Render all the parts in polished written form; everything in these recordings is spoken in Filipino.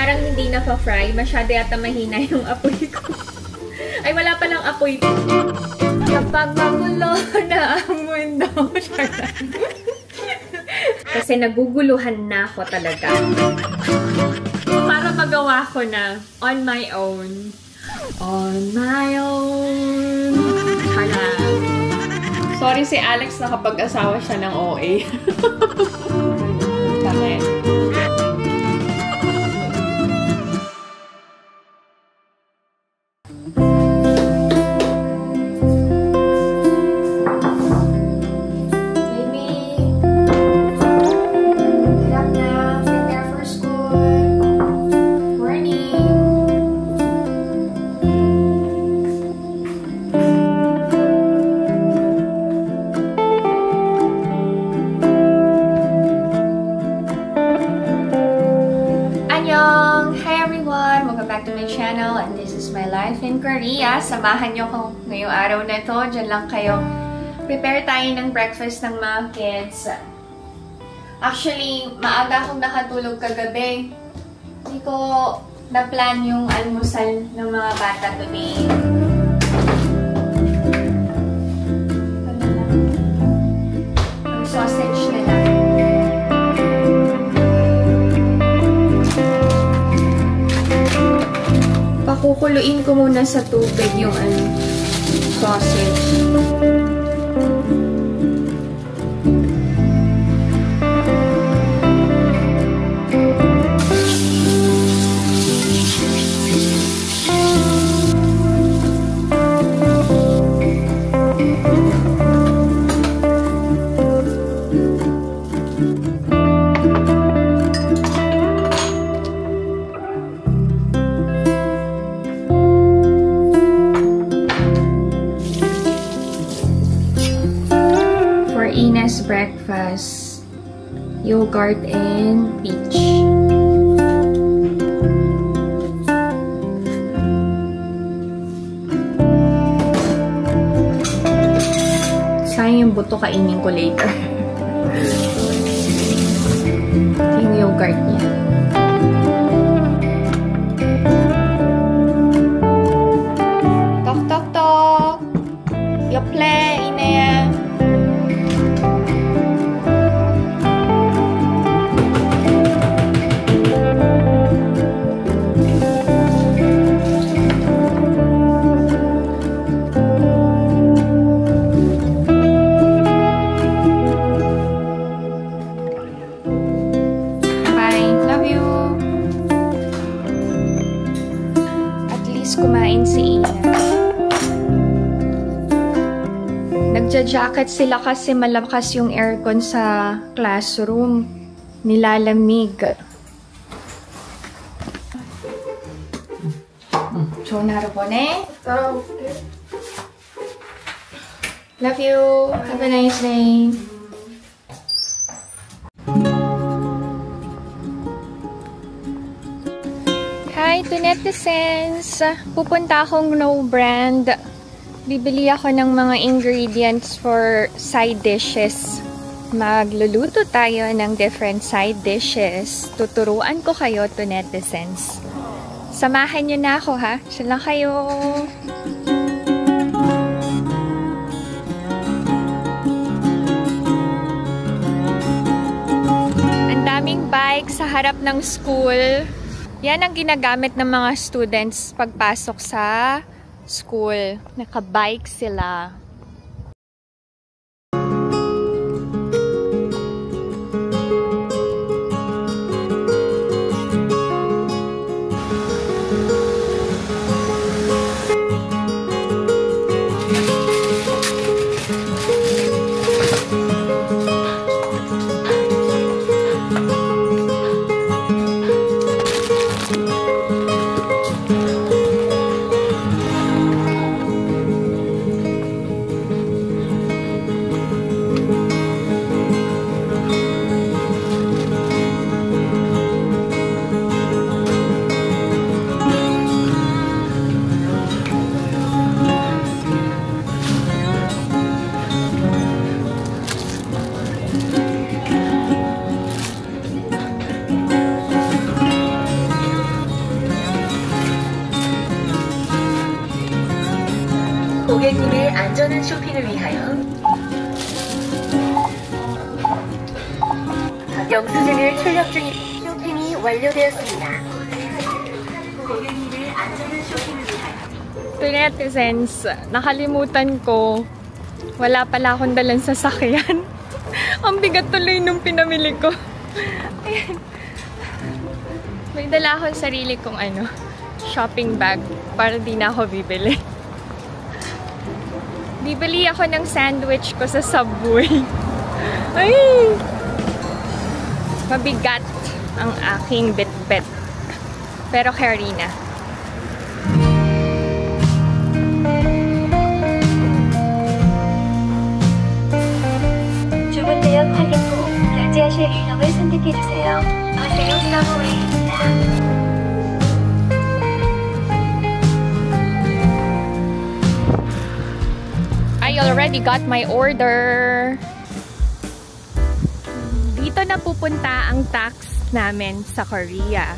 parang hindi na pa-fry. Masyado yata mahina yung apoy ko. Ay, wala palang apoy ko. Kapag magulo na ang mundo. Kasi naguguluhan na ako talaga. Para magawa ko na on my own. On my own. Hala. Sorry si Alex, nakapag-asawa siya ng OA. Bakit? And this is my life in Korea. Samahan nyo ko ngayong araw na to. Diyan lang kayo. Prepare tayo ng breakfast ng mga kids. Actually, maaga akong nakatulog kagabi. Hindi ko na-plan yung almusal ng mga bata today. Ang sausage na lang. Pakukuluin ko muna sa tubig yung sausage. Ina's breakfast, yogurt and peach. Sayang yung buto, kainin ko later. Yung yogurt niya. Tok tok tok! Yople, Ina. Kumain si Ina. Nagja-jacket sila kasi malakas yung aircon sa classroom. Nilalamig. So, naroon eh. Love you. Have a nice day. Hi to netizens! Pupunta akong No Brand. Bibili ako ng mga ingredients for side dishes. Magluluto tayo ng different side dishes. Tuturuan ko kayo to netizens. Samahan nyo na ako ha. Siya lang kayo. Ang daming bike sa harap ng school. Yan ang ginagamit ng mga students pagpasok sa school. Naka-bike sila. 안전한 쇼핑을 위하여 영수증을 출력 중인 쇼핑이 완료되었습니다. 고객님의 안전한 쇼핑을 위하여. To netizens, nakalimutan ko. Wala pala akong dalang sasakyan. Ang bigat tuloy nung pinamili ko. Ayan. May dala akong sarili kong shopping bag para di na ako bibili. Bibili ako ng sandwich ko sa Subway. Ay! Mabigat ang aking bit-bit. Pero carry na. 주문 내역 확인 후 결제하실 유형을 선택해주세요. 안녕하세요, 서브웨이입니다. I already got my order. Dito na pupunta ang tax namin sa Korea.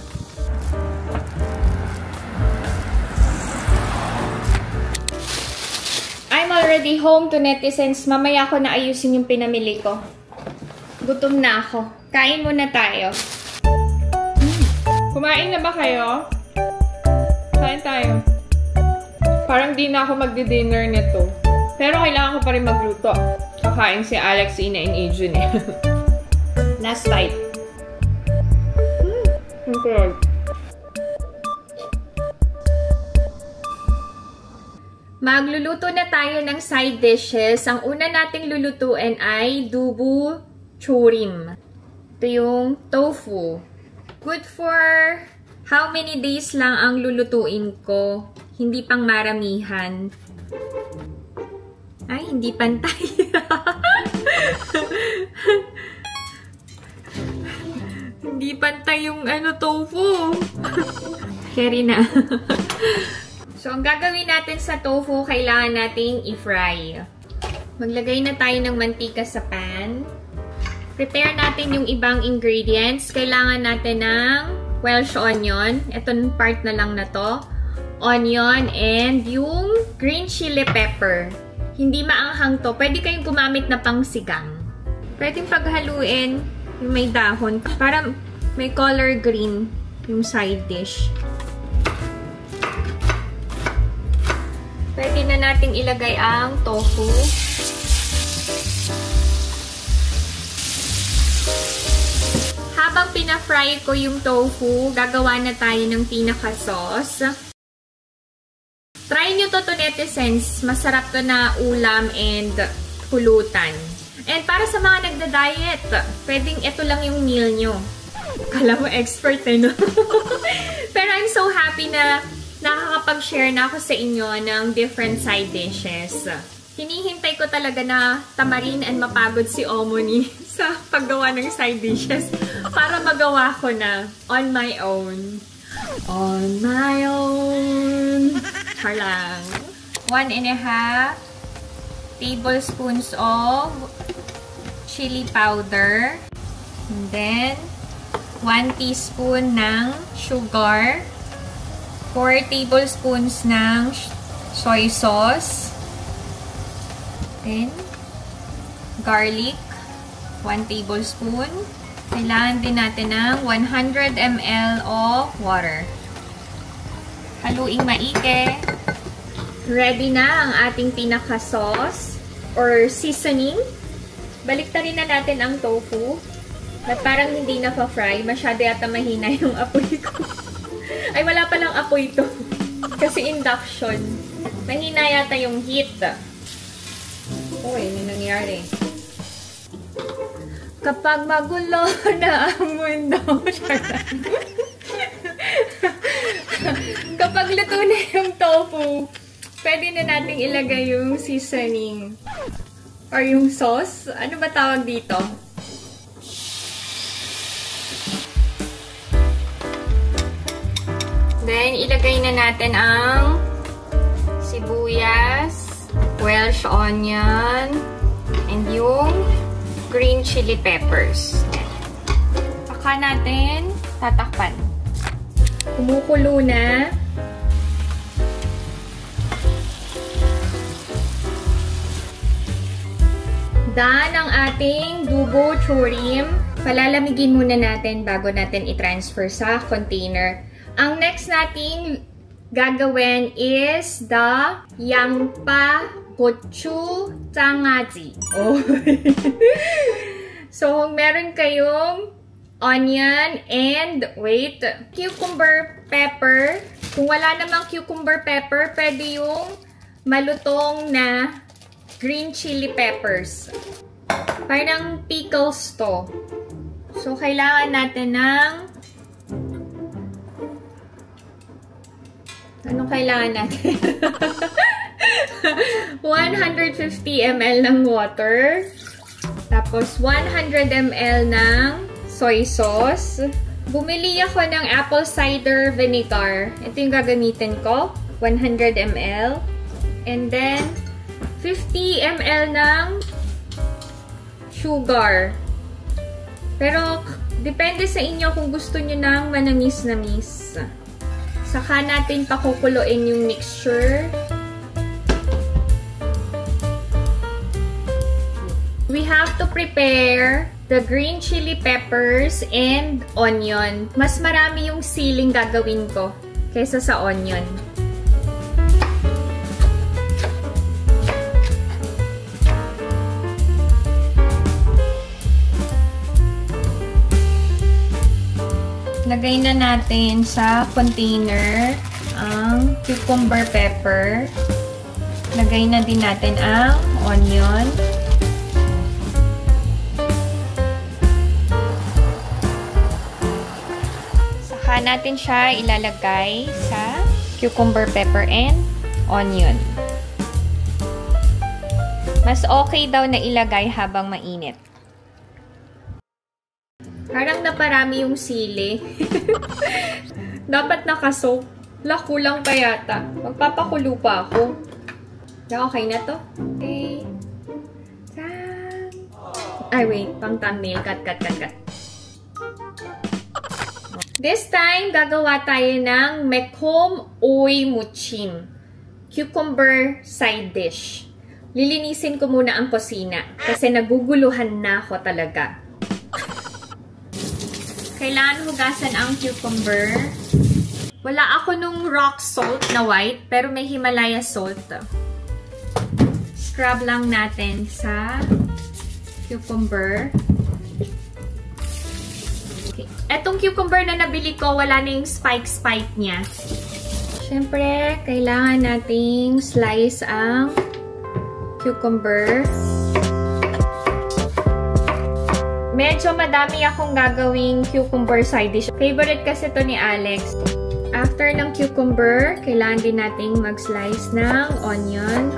I'm already home to netizens. Mamaya ko na ayusin yung pinamili ko. Gutom na ako. Kain muna tayo. Kumain na ba kayo? Kain tayo. Parang di na ako magdi-dinner nito. Pero kailangan ko pa rin magluto. Kakain si Alex, Ina, and Adrian eh. Last bite. Okay. Magluluto na tayo ng side dishes. Ang una nating lulutuin ay dubu churim. Ito yung tofu. Good for how many days lang ang lulutuin ko. Hindi pang maramihan. Ay, hindi pantay. Hindi pantay yung tofu. Carry na. So, ang gagawin natin sa tofu, kailangan nating i-fry. Maglagay na tayo ng mantika sa pan. Prepare natin yung ibang ingredients. Kailangan natin ng Welsh onion. Itong part na lang na to. Onion and yung green chili pepper. Hindi maanghang to. Pwede kayong gumamit na pangsigang. Pwedeng paghaluin yung may dahon para may color green yung side dish. Pwede na nating ilagay ang tofu. Habang pina-fry ko yung tofu, gagawa na tayo ng pinaka-sauce. Try nyo to netizens. Masarap to na ulam and pulutan. And para sa mga nagda-diet, pwedeng ito lang yung meal nyo. Kala mo expert no? Pero I'm so happy na nakakapag-share na ako sa inyo ng different side dishes. Hinihintay ko talaga na tamarin and mapagod si Omoni sa paggawa ng side dishes para magawa ko na on my own. On my own. Charang. 1.5 tablespoons of chili powder. And then, 1 teaspoon ng sugar. 4 tablespoons ng soy sauce. Then, garlic. 1 tablespoon. Kailangan din natin ng 100 ml of water. Haluing maigi. Ready na ang ating pinaka-sauce or seasoning. Baliktarin na natin ang tofu. At parang hindi na pa-fry. Masyado yata mahina yung apoy ko. Ay, wala palang apoy to. Kasi induction. Mahina yata yung heat. Uy, ano nangyari? Kapag magulo na ang mundo. Kapag luto na yung tofu, pwede na nating ilagay yung seasoning. Or yung sauce. Ano ba tawag dito? Then, ilagay na natin ang sibuyas, Welsh onion, and yung green chili peppers. Saka natin tatakpan. Kumukulo na. done ang ating dubo churim. Palalamigin muna natin bago natin i-transfer sa container. Ang next nating gagawin is the yangpa gochu jangaji. Oh. So, meron kayong onion and, wait, cucumber pepper. Kung wala namang cucumber pepper, pwede yung malutong na green chili peppers. Parang pickles to. So, kailangan natin ng... Anong kailangan natin? 150 ml ng water. Tapos, 100 ml ng soy sauce. Bumili ako ng apple cider vinegar. Ito yung gagamitin ko. 100 ml. And then, 50 ml ng sugar. Pero, depende sa inyo kung gusto nyo ng manamis-namis. Saka natin pakukuloyin yung mixture. We have to prepare the green chili peppers and onion. Mas marami yung siling gagawin ko kaysa sa onion. Lagay na natin sa container ang cucumber pepper. Lagay na din natin ang onion. Saka natin siya ilalagay sa cucumber pepper and onion. Mas okay daw na ilagay habang mainit. Parang naparami yung sili. Dapat nakasoak. Kulang pa yata. Magpapakulo pa ako. Okay na to. Okay. Ay, wait. Pang thumbnail. Cut. This time, gagawa tayo ng mekom oy muchim. Cucumber side dish. Lilinisin ko muna ang kusina. Kasi naguguluhan na ako talaga. Kailangan hugasan ang cucumber. Wala ako nung rock salt na white, pero may Himalaya salt. Scrub lang natin sa cucumber. Okay. Etong cucumber na nabili ko, wala na yung spike niya. Siyempre, kailangan nating slice ang cucumber. Medyo madami akong gagawing cucumber side dish. Favorite kasi to ni Alex. After ng cucumber, kailangan din nating mag-slice ng onion.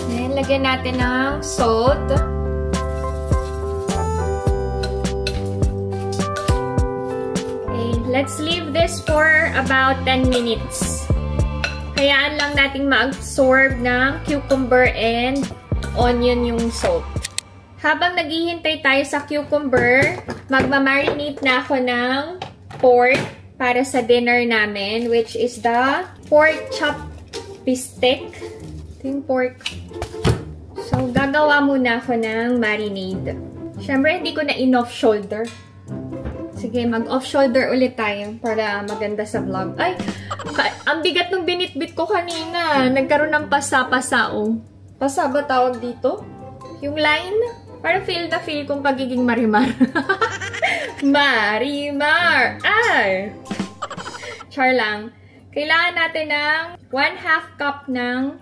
Then, lagyan natin ng salt. Okay, let's leave this for about 10 minutes. Hayaan lang nating ma-absorb ng cucumber and onion yung salt. Habang naghihintay tayo sa cucumber, magmamarinate na ako ng pork para sa dinner namin, which is the pork chop bistek. Ito yung pork. So, gagawa muna ako ng marinade. Siyempre, hindi ko na in-off shoulder. Sige, mag-off shoulder ulit tayo para maganda sa vlog. Ay, ang bigat ng binitbit ko kanina. Nagkaroon ng pasa-pasa, oh. Pasa ba tawag dito? Yung line? Parang feel na feel kong pagiging Marimar. Marimar! Ay! Char lang. Kailangan natin ng 1/2 cup ng...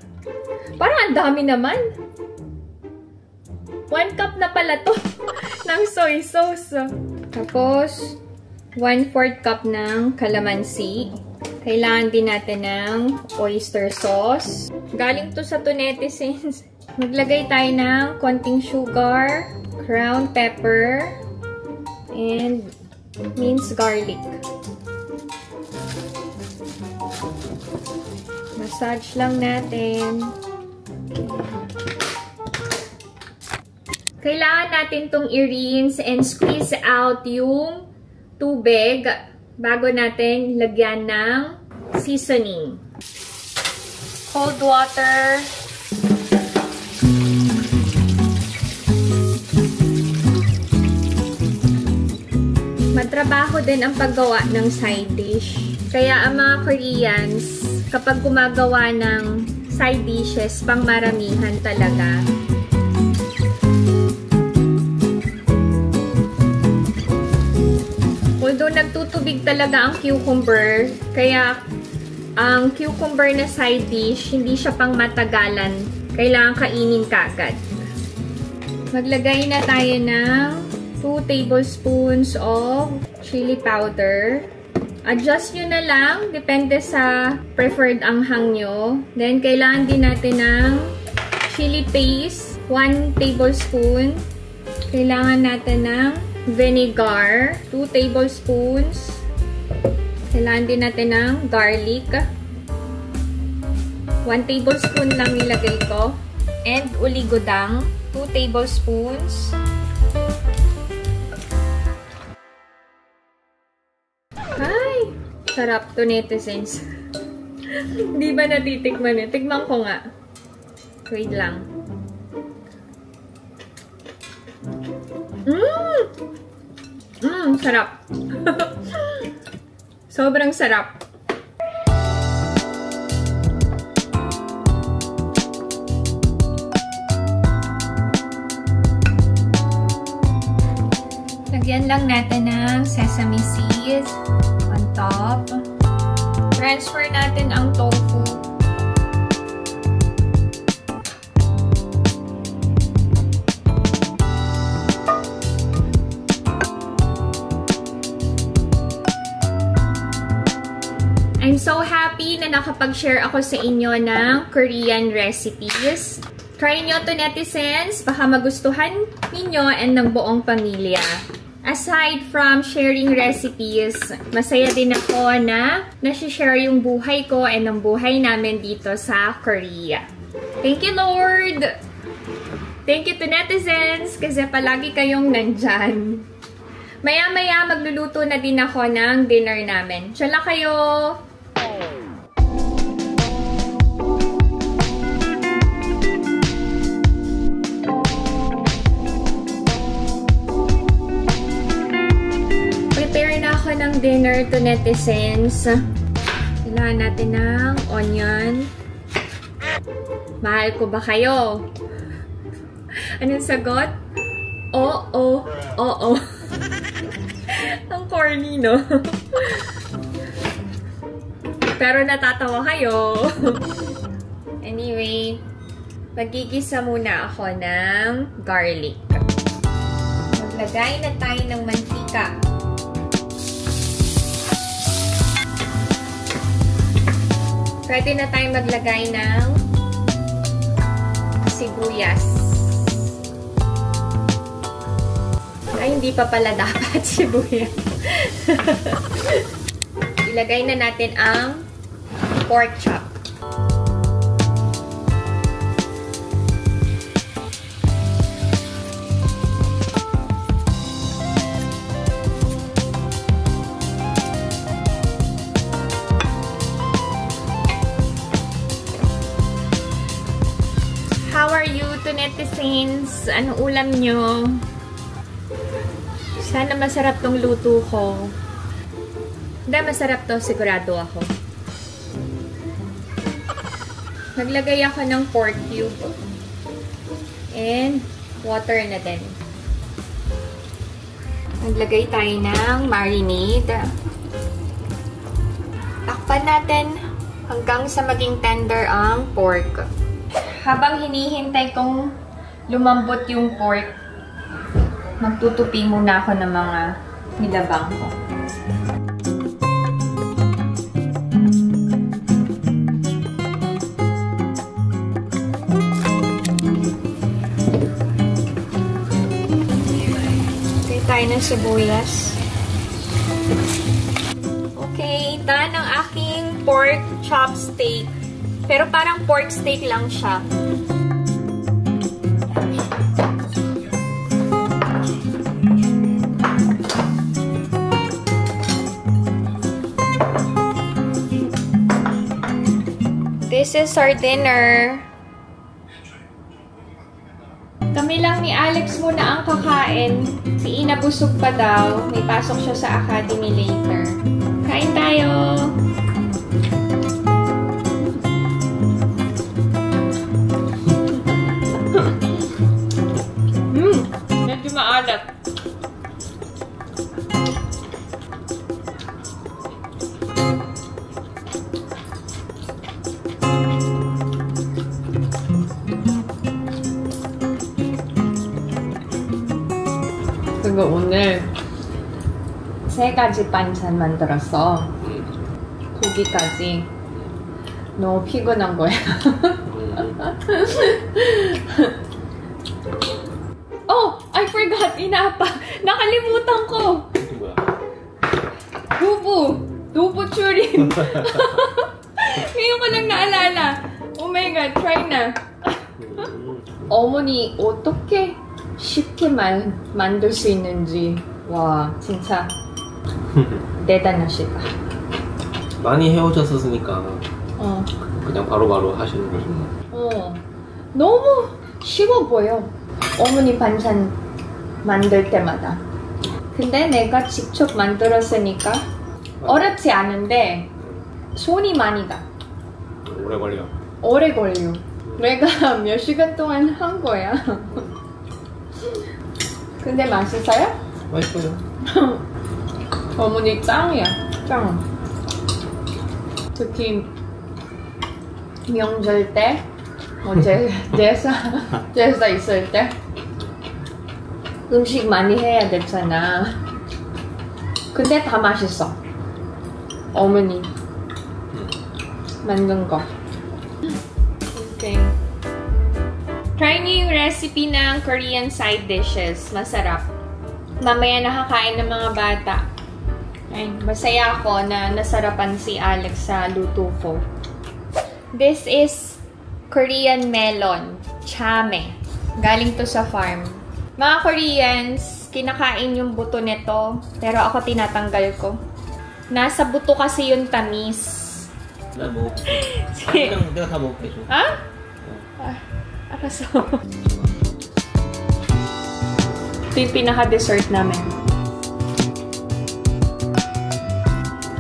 Parang ang dami naman. 1 cup na pala to ng soy sauce. Tapos, 1/4 cup ng calamansi. Kailangan din natin ng oyster sauce. Galing to sa Tunetizens. Maglagay tayo ng konting sugar, ground pepper, and minced garlic. Massage lang natin. Kailangan natin tong i-rinse and squeeze out yung tubig bago natin lagyan ng seasoning. Cold water. Matrabaho din ang paggawa ng side dish. Kaya ang mga Koreans, kapag gumagawa ng side dishes, pang maramihan talaga. Although nagtutubig talaga ang cucumber, kaya ang cucumber na side dish, hindi siya pang matagalan. Kailangan kainin kagad. Maglagay na tayo ng 2 tablespoons of chili powder. Adjust nyo na lang, depende sa preferred anghang nyo. Then, kailangan din natin ng chili paste, 1 tablespoon. Kailangan natin ng vinegar, 2 tablespoons. Kailangan din natin ng garlic. 1 tablespoon lang nilagay ko. And uli godang, 2 tablespoons. Ay! Sarap to, netizens. Di ba natitikman eh? Tikman ko nga. Wait lang. Sarap. Sobrang sarap. Lagyan lang natin ng sesame seeds on top. Transfer natin ang tofu. I'm so happy na nakapag-share ako sa inyo ng Korean recipes. Try nyo to, netizens. Baka magustuhan ninyo and ng buong pamilya. Aside from sharing recipes, masaya din ako na nasi-share yung buhay ko and ang buhay namin dito sa Korea. Thank you, Lord! Thank you to netizens kasi palagi kayong nandyan. Maya-maya magluluto na din ako ng dinner namin. Tsala kayo! Ng dinner to netizens. Kailangan natin ng onion. Mahal ko ba kayo? Anong sagot? Oo. Oo. Ang corny, no? Pero natatawa kayo. Anyway, magigisa muna ako ng garlic. Maglagay na tayo ng mantika. Pwede na tayo maglagay ng sibuyas. Ay, hindi pa pala dapat sibuyas. Ilagay na natin ang pork chop. How are you, to netizens? Anong ulam nyo? Sana masarap tong luto ko. Hindi, masarap to. Sigurado ako. Naglagay ako ng pork cube. And water na din. Naglagay tayo ng marinade. Takpan natin hanggang sa maging tender ang pork. Habang hinihintay kong lumambot yung pork, magtutupi muna ako ng mga nilabang ko. Okay, tayo ng sibuyas. Okay, done ang aking pork chop steak. Pero parang pork steak lang siya. This is our dinner. Kami lang ni Alex muna ang kakain. Si Ina busog pa daw. May pasok siya sa academy later. Kain tayo! Medyo maalat. 그거 오늘 3가지 반찬 만들었어. 고기까지. 너무 피곤한 거야. Oh! I forgot! Inapa! Nakalimutan ko! ito 뭐야? Dubu churin! Ngayon ko lang naalala. Oh my god, try na. 어머니 어떻게 쉽게 만들 수 있는지 와 진짜 대단하시다. 많이 해오셨으니까 어. 그냥 바로바로 하시는 거죠. 너무 쉬워 보여. 어머니 반찬 만들 때마다. 근데 내가 직접 만들었으니까 어렵지 않은데 손이 많이 가. 오래 걸려. 오래 걸려. 내가 몇 시간 동안 한 거야. 근데 맛있어요? 맛있어요. 어머니 짱이야. 짱. 특히 명절 때, 제사 있을 때 음식 많이 해야 되잖아. 근데 다 맛있어. 어머니 만든 거. Okay. Try niyo yung recipe ng Korean side dishes. Masarap. Mamaya nakakain ng mga bata. Ay, masaya ako na nasarapan si Alex sa luto ko. This is Korean melon. Chame. Galing to sa farm. Mga Koreans, kinakain yung buto nito. Pero ako tinatanggal ko. Nasa buto kasi yung tamis. 나 먹을게. 내가 다 먹을게. 아? 알았어. Ito yung pinaka-dessert namin.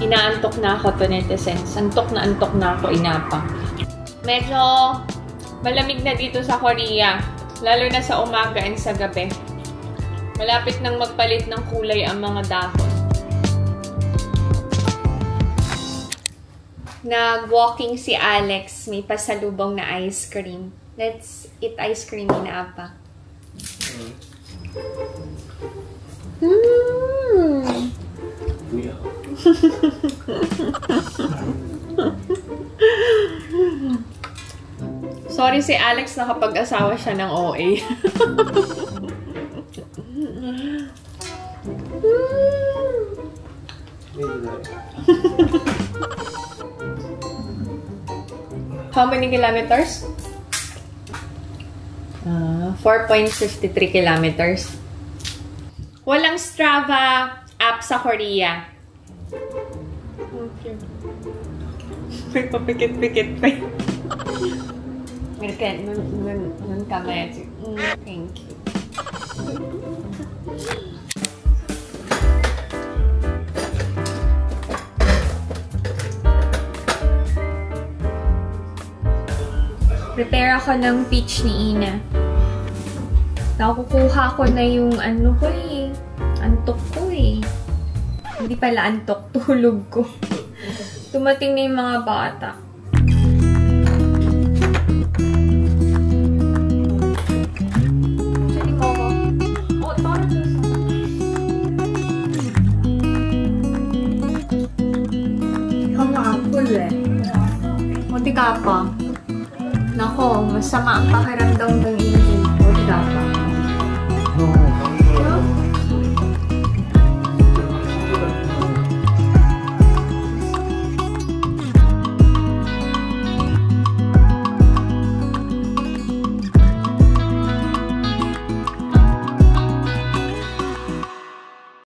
Inaantok na ako to netizens. Antok na ako, inapa. Medyo malamig na dito sa Korea. Lalo na sa umaga and sa gabi. Malapit nang magpalit ng kulay ang mga dahon. Nag-walking si Alex. May pasalubong na ice cream. Let's eat ice cream, inaapa. 뭐야? Sorry si Alex, nakapag-asawa siya ng OA. How many kilometers? 4.53 kilometers. Walang Strava app sa Korea. Okay. May papikit-pikit pa. 이렇게 눈 감아야지. Thank you. Prepare ako ng peach ni Ina. Nakukuha ko na yung ano ko eh. Antok ko eh. Hindi pala antok, tulog ko. Tumating na yung mga bata. Munti ka pa. Nako, masama ang pakiramdam ng Ina.